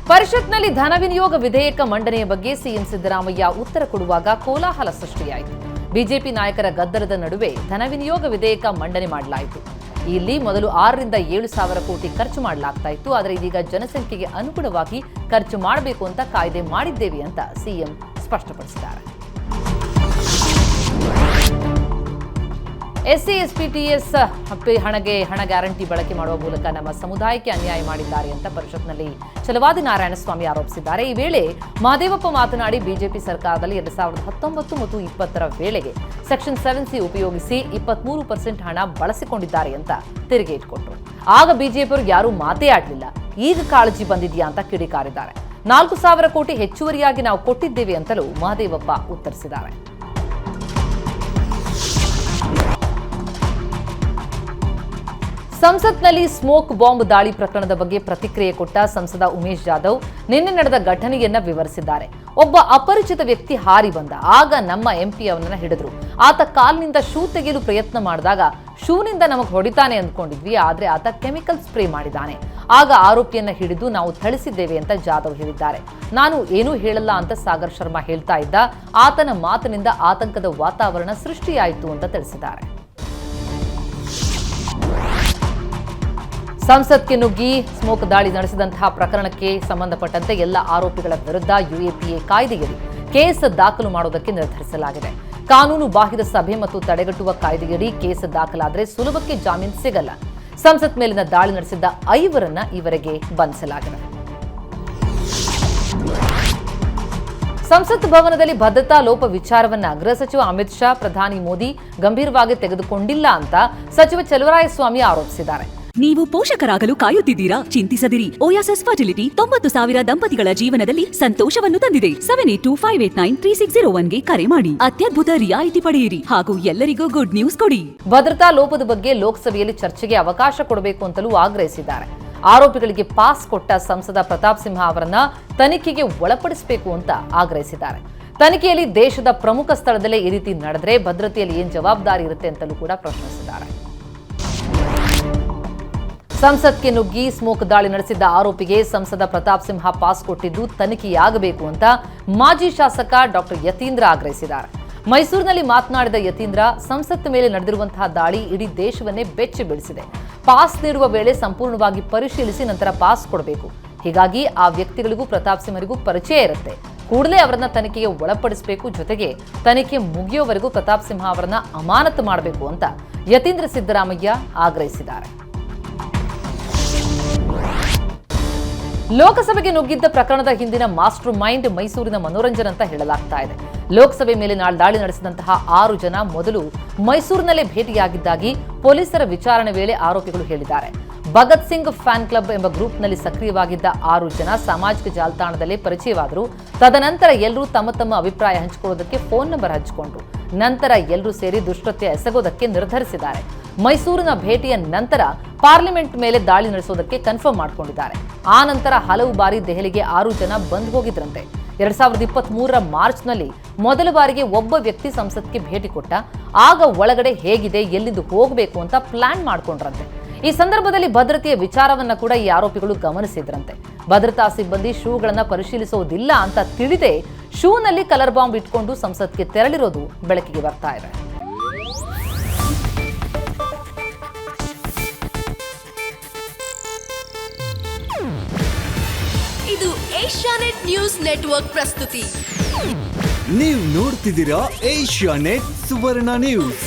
ಪರಿಷತ್ನಲ್ಲಿ ಧನ ವಿನಿಯೋಗ ವಿಧೇಯಕ ಮಂಡನೆಯ ಬಗ್ಗೆ ಸಿಎಂ ಸಿದ್ದರಾಮಯ್ಯ ಉತ್ತರ ಕೊಡುವಾಗ ಕೋಲಾಹಲ ಸೃಷ್ಟಿಯಾಯಿತು. ಬಿಜೆಪಿ ನಾಯಕರ ಗದ್ದಲದ ನಡುವೆ ಧನ ವಿನಿಯೋಗ ವಿಧೇಯಕ ಮಂಡನೆ ಮಾಡಲಾಯಿತು. ಇಲ್ಲಿ ಮೊದಲು 6 ರಿಂದ 7 ಸಾವಿರ ಕೋಟಿ ಖರ್ಚು ಮಾಡಲಾಗ್ತಾ ಇತ್ತು. ಆದರೆ ಇದೀಗ ಜನಸಂಖ್ಯೆಗೆ ಅನುಗುಣವಾಗಿ ಖರ್ಚು ಮಾಡಬೇಕು ಅಂತ ಕಾಯ್ದೆ ಮಾಡಿದ್ದೇವೆ ಅಂತ ಸಿಎಂ ಸ್ಪಷ್ಟಪಡಿಸಿದ್ದಾರೆ. ಎಸ್ಸಿ ಎಸ್ಪಿ ಟಿಎಸ್ ಹಣ ಗ್ಯಾರಂಟಿ ಬಳಕೆ ಮಾಡುವ ಮೂಲಕ ನಮ್ಮ ಸಮುದಾಯಕ್ಕೆ ಅನ್ಯಾಯ ಮಾಡಿದ್ದಾರೆ ಅಂತ ಪರಿಷತ್ನಲ್ಲಿ ಛಲವಾದಿ ನಾರಾಯಣಸ್ವಾಮಿ ಆರೋಪಿಸಿದ್ದಾರೆ. ಈ ವೇಳೆ ಮಹದೇವಪ್ಪ ಮಾತನಾಡಿ ಬಿಜೆಪಿ ಸರ್ಕಾರದಲ್ಲಿ 2019 ಮತ್ತು 20ರ ವೇಳೆಗೆ ಸೆಕ್ಷನ್ 7C ಉಪಯೋಗಿಸಿ 23% ಹಣ ಬಳಸಿಕೊಂಡಿದ್ದಾರೆ ಅಂತ ತಿರುಗಿ ಇಟ್ಕೊಟ್ರು. ಆಗ ಬಿಜೆಪಿಯವರು ಯಾರೂ ಮಾತೇ ಆಡಲಿಲ್ಲ. ಈಗ ಕಾಳಜಿ ಬಂದಿದೆಯಾ ಅಂತ ಕಿಡಿಕಾರಿದ್ದಾರೆ. 4,000 ಕೋಟಿ ಹೆಚ್ಚುವರಿಯಾಗಿ ನಾವು ಕೊಟ್ಟಿದ್ದೇವೆ ಅಂತಲೂ ಮಹದೇವಪ್ಪ ಉತ್ತರಿಸಿದ್ದಾರೆ. ಸಂಸತ್ನಲ್ಲಿ ಸ್ಮೋಕ್ ಬಾಂಬ್ ದಾಳಿ ಪ್ರಕರಣದ ಬಗ್ಗೆ ಪ್ರತಿಕ್ರಿಯೆ ಕೊಟ್ಟ ಸಂಸದ ಉಮೇಶ್ ಜಾಧವ್ ನಿನ್ನೆ ನಡೆದ ಘಟನೆಯನ್ನ ವಿವರಿಸಿದ್ದಾರೆ. ಒಬ್ಬ ಅಪರಿಚಿತ ವ್ಯಕ್ತಿ ಹಾರಿ ಬಂದ. ಆಗ ನಮ್ಮ ಎಂಪಿ ಅವನನ್ನ ಹಿಡಿದ್ರು. ಆತ ಕಾಲಿನಿಂದ ಶೂ ತೆಗೆಯಲು ಪ್ರಯತ್ನ ಮಾಡಿದಾಗ ಶೂನಿಂದ ನಮಗೆ ಹೊಡಿತಾನೆ ಅಂದ್ಕೊಂಡಿದ್ವಿ. ಆದ್ರೆ ಆತ ಕೆಮಿಕಲ್ ಸ್ಪ್ರೇ ಮಾಡಿದ್ದಾನೆ. ಆಗ ಆರೋಪಿಯನ್ನ ಹಿಡಿದು ನಾವು ಥಳಿಸಿದ್ದೇವೆ ಅಂತ ಜಾಧವ್ ಹೇಳಿದ್ದಾರೆ. ನಾನು ಏನೂ ಹೇಳಲ್ಲ ಅಂತ ಸಾಗರ್ ಶರ್ಮಾ ಹೇಳ್ತಾ ಇದ್ದ. ಆತನ ಮಾತಿನಿಂದ ಆತಂಕದ ವಾತಾವರಣ ಸೃಷ್ಟಿಯಾಯಿತು ಅಂತ ತಿಳಿಸಿದ್ದಾರೆ. ಸಂಸತ್ಗೆ ನುಗ್ಗಿ ಸ್ಮೋಕ್ ದಾಳಿ ನಡೆಸಿದಂತಹ ಪ್ರಕರಣಕ್ಕೆ ಸಂಬಂಧಪಟ್ಟಂತೆ ಎಲ್ಲ ಆರೋಪಿಗಳ ವಿರುದ್ಧ ಯುಎಪಿಎ ಕಾಯ್ದೆಯಡಿ ಕೇಸ್ ದಾಖಲು ಮಾಡುವುದಕ್ಕೆ ನಿರ್ಧರಿಸಲಾಗಿದೆ. ಕಾನೂನು ಬಾಹಿರ ಸಭೆ ಮತ್ತು ತಡೆಗಟ್ಟುವ ಕಾಯ್ದೆಯಡಿ ಕೇಸ್ ದಾಖಲಾದರೆ ಸುಲಭಕ್ಕೆ ಜಾಮೀನು ಸಿಗಲ್ಲ. ಸಂಸತ್ ಮೇಲಿನ ದಾಳಿ ನಡೆಸಿದ್ದ 5ರನ್ನ ಈವರೆಗೆ ಬಂಧಿಸಲಾಗಿದೆ. ಸಂಸತ್ ಭವನದಲ್ಲಿ ಭದ್ರತಾ ಲೋಪ ವಿಚಾರವನ್ನ ಗೃಹ ಸಚಿವ ಅಮಿತ್ ಶಾ ಪ್ರಧಾನಿ ಮೋದಿ ಗಂಭೀರವಾಗಿ ತೆಗೆದುಕೊಂಡಿಲ್ಲ ಅಂತ ಸಚಿವ ಚಲುವರಾಯಸ್ವಾಮಿ ಆರೋಪಿಸಿದ್ದಾರೆ. ನೀವು ಪೋಷಕರಾಗಲು ಕಾಯುತ್ತಿದ್ದೀರಾ? ಚಿಂತಿಸದಿರಿ. ಓಯಾಸಿಸ್ ಫರ್ಟಿಲಿಟಿ 90,000 ದಂಪತಿಗಳ ಜೀವನದಲ್ಲಿ ಸಂತೋಷವನ್ನು ತಂದಿದೆ. 7825893601ಗೆ ಕರೆ ಮಾಡಿ ಅತ್ಯದ್ಭುತ ರಿಯಾಯಿತಿ ಪಡೆಯಿರಿ ಹಾಗೂ ಎಲ್ಲರಿಗೂ ಗುಡ್ ನ್ಯೂಸ್ ಕೊಡಿ. ಭದ್ರತಾ ಲೋಪದ ಬಗ್ಗೆ ಲೋಕಸಭೆಯಲ್ಲಿ ಚರ್ಚೆಗೆ ಅವಕಾಶ ಕೊಡಬೇಕು ಅಂತಲೂ ಆಗ್ರಹಿಸಿದ್ದಾರೆ. ಆರೋಪಿಗಳಿಗೆ ಪಾಸ್ ಕೊಟ್ಟ ಸಂಸದ ಪ್ರತಾಪ್ ಸಿಂಹ ಅವರನ್ನ ತನಿಖೆಗೆ ಒಳಪಡಿಸಬೇಕು ಅಂತ ಆಗ್ರಹಿಸಿದ್ದಾರೆ. ತನಿಖೆಯಲ್ಲಿ ದೇಶದ ಪ್ರಮುಖ ಸ್ಥಳದಲ್ಲೇ ಈ ರೀತಿ ನಡೆದ್ರೆ ಭದ್ರತೆಯಲ್ಲಿ ಏನ್ ಜವಾಬ್ದಾರಿ ಇರುತ್ತೆ ಅಂತಲೂ ಕೂಡ ಪ್ರಶ್ನಿಸಿದ್ದಾರೆ. ಸಂಸತ್ಗೆ ನುಗ್ಗಿ ಸ್ಮೋಕ್ ದಾಳಿ ನಡೆಸಿದ್ದ ಆರೋಪಿಗೆ ಸಂಸದ ಪ್ರತಾಪ್ ಸಿಂಹ ಪಾಸ್ ಕೊಟ್ಟಿದ್ದು ತನಿಖೆಯಾಗಬೇಕು ಅಂತ ಮಾಜಿ ಶಾಸಕ ಡಾಕ್ಟರ್ ಯತೀಂದ್ರ ಆಗ್ರಹಿಸಿದ್ದಾರೆ. ಮೈಸೂರಿನಲ್ಲಿ ಮಾತನಾಡಿದ ಯತೀಂದ್ರ, ಸಂಸತ್ ಮೇಲೆ ನಡೆದಿರುವಂತಹ ದಾಳಿ ಇಡೀ ದೇಶವನ್ನೇ ಬೆಚ್ಚಿ ಬೀಳಿಸಿದೆ. ಪಾಸ್ ನೀಡುವ ವೇಳೆ ಸಂಪೂರ್ಣವಾಗಿ ಪರಿಶೀಲಿಸಿ ನಂತರ ಪಾಸ್ ಕೊಡಬೇಕು. ಹೀಗಾಗಿ ಆ ವ್ಯಕ್ತಿಗಳಿಗೂ ಪ್ರತಾಪ್ ಸಿಂಹರಿಗೂ ಪರಿಚಯ ಇರುತ್ತೆ. ಕೂಡಲೇ ಅವರನ್ನ ತನಿಖೆಗೆ ಒಳಪಡಿಸಬೇಕು. ಜೊತೆಗೆ ತನಿಖೆ ಮುಗಿಯುವವರೆಗೂ ಪ್ರತಾಪ್ ಸಿಂಹ ಅವರನ್ನ ಅಮಾನತು ಮಾಡಬೇಕು ಅಂತ ಯತೀಂದ್ರ ಸಿದ್ದರಾಮಯ್ಯ ಆಗ್ರಹಿಸಿದ್ದಾರೆ. ಲೋಕಸಭೆಗೆ ನುಗ್ಗಿದ್ದ ಪ್ರಕರಣದ ಹಿಂದಿನ ಮಾಸ್ಟರ್ ಮೈಂಡ್ ಮೈಸೂರಿನ ಮನೋರಂಜನ್ ಅಂತ ಹೇಳಲಾಗ್ತಾ ಇದೆ. ಲೋಕಸಭೆ ಮೇಲೆ ದಾಳಿ ನಡೆಸಿದಂತಹ 6 ಜನ ಮೊದಲು ಮೈಸೂರಿನಲ್ಲೇ ಭೇಟಿಯಾಗಿದ್ದಾಗಿ ಪೊಲೀಸರ ವಿಚಾರಣೆ ವೇಳೆ ಆರೋಪಿಗಳು ಹೇಳಿದ್ದಾರೆ. ಭಗತ್ ಸಿಂಗ್ ಫ್ಯಾನ್ ಕ್ಲಬ್ ಎಂಬ ಗ್ರೂಪ್ನಲ್ಲಿ ಸಕ್ರಿಯವಾಗಿದ್ದ 6 ಜನ ಸಾಮಾಜಿಕ ಜಾಲತಾಣದಲ್ಲಿ ಪರಿಚಯವಾದರು. ತದನಂತರ ಎಲ್ಲರೂ ತಮ್ಮ ಅಭಿಪ್ರಾಯ ಹಂಚಿಕೊಳ್ಳೋದಕ್ಕೆ ಫೋನ್ ನಂಬರ್ ಹಂಚಿಕೊಂಡ್ರು. ನಂತರ ಎಲ್ಲರೂ ಸೇರಿ ದುಷ್ಕೃತ್ಯ ಎಸಗೋದಕ್ಕೆ ನಿರ್ಧರಿಸಿದ್ದಾರೆ. ಮೈಸೂರಿನ ಭೇಟಿಯ ನಂತರ ಪಾರ್ಲಿಮೆಂಟ್ ಮೇಲೆ ದಾಳಿ ನಡೆಸೋದಕ್ಕೆ ಕನ್ಫರ್ಮ್ ಮಾಡಿಕೊಂಡಿದ್ದಾರೆ. ಆ ನಂತರ ಹಲವು ಬಾರಿ ದೆಹಲಿಗೆ 6 ಜನ ಬಂದು ಹೋಗಿದ್ರಂತೆ. 2023ರ ಮಾರ್ಚ್ನಲ್ಲಿ ಮೊದಲ ಬಾರಿಗೆ ಒಬ್ಬ ವ್ಯಕ್ತಿ ಸಂಸತ್ಗೆ ಭೇಟಿ ಕೊಟ್ಟ. ಆಗ ಒಳಗಡೆ ಹೇಗಿದೆ, ಎಲ್ಲಿಂದ ಹೋಗಬೇಕು ಅಂತ ಪ್ಲಾನ್ ಮಾಡ್ಕೊಂಡ್ರಂತೆ. ಈ ಸಂದರ್ಭದಲ್ಲಿ ಭದ್ರತೆಯ ವಿಚಾರವನ್ನ ಕೂಡ ಈ ಆರೋಪಿಗಳು ಗಮನಿಸಿದ್ರಂತೆ. ಭದ್ರತಾ ಸಿಬ್ಬಂದಿ ಶೂಗಳನ್ನ ಪರಿಶೀಲಿಸೋದಿಲ್ಲ ಅಂತ ತಿಳಿದೇ ಶೂನಲ್ಲಿ ಕಲರ್ ಬಾಂಬ್ ಇಟ್ಕೊಂಡು ಸಂಸತ್ಗೆ ತೆರಳಿರೋದು ಬೆಳಕಿಗೆ ಬರ್ತಾ ಇದೆ. ಇದು ಏಷ್ಯಾನೆಟ್ ನ್ಯೂಸ್ ನೆಟ್ವರ್ಕ್ ಪ್ರಸ್ತುತಿ. ನೀವು ನೋಡ್ತಿದ್ದೀರಾ ಏಷ್ಯಾನೆಟ್ ಸುವರ್ಣ ನ್ಯೂಸ್.